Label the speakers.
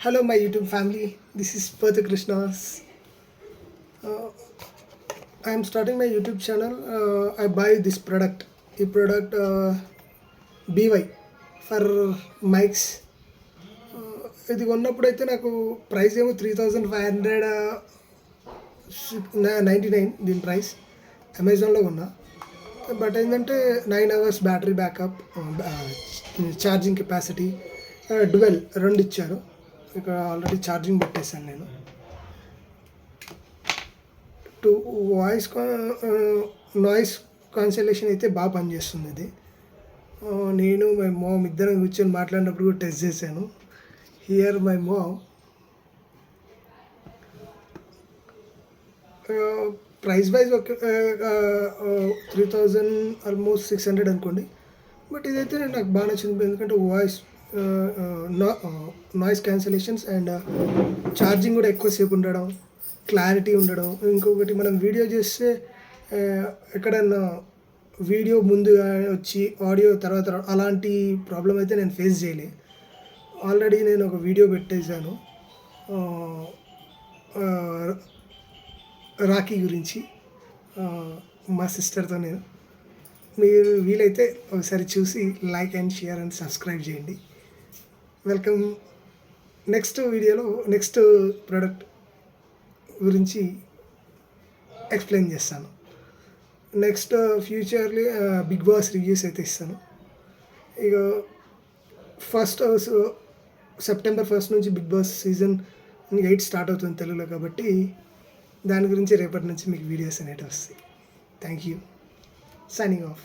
Speaker 1: Hello, my YouTube family. This is Patha Krishnas. I am starting my YouTube channel. I buy this product. The product BY for mics. ఇది కొన్నప్పుడైతే నాకు price ఏమో 3599 దీని price. అమెజాన్లో కొన్నా. But ఏంటంటే 9 hours battery backup, charging capacity, dual రెండు ఇచ్చారు. ఇక్కడ ఆల్రెడీ ఛార్జింగ్ పెట్టేశాను నేను. టు నాయిస్ కాన్సలేషన్ అయితే బాగా పనిచేస్తుంది ఇది. నేను మై మామ్ ఇద్దరం కూర్చొని మాట్లాడినప్పుడు కూడా టెస్ట్ చేశాను. Here my mom. Price wise ఒక 3000 ఆల్మోస్ట్ 600 అనుకోండి. బట్ ఇదైతే నాకు బాగా నచ్చింది. ఎందుకంటే నాయిస్ క్యాన్సలేషన్స్ అండ్ ఛార్జింగ్ కూడా ఎక్కువసేపు ఉండడం, క్లారిటీ ఉండడం. ఇంకొకటి మనం వీడియో చేస్తే ఎక్కడన్నా వీడియో ముందుగా వచ్చి ఆడియో తర్వాత అలాంటి ప్రాబ్లం అయితే నేను ఫేస్ చేయలే. ఆల్రెడీ నేను ఒక వీడియో పెట్టేశాను రాఖీ గురించి మా సిస్టర్తో. నేను మీరు వీలైతే ఒకసారి చూసి like and share and subscribe చేయండి. వెల్కమ్. నెక్స్ట్ వీడియోలో నెక్స్ట్ ప్రోడక్ట్ గురించి ఎక్స్ప్లెయిన్ చేస్తాను. నెక్స్ట్ ఫ్యూచర్లీ బిగ్ బాస్ రివ్యూస్ అయితే ఇస్తాను. ఇక సెప్టెంబర్ 1 నుంచి బిగ్ బాస్ సీజన్ 8 స్టార్ట్ అవుతుంది తెలుగులో. కాబట్టి దాని గురించి రేపటి నుంచి మీకు వీడియోస్ అనేవి వస్తాయి. Thank you. Signing off.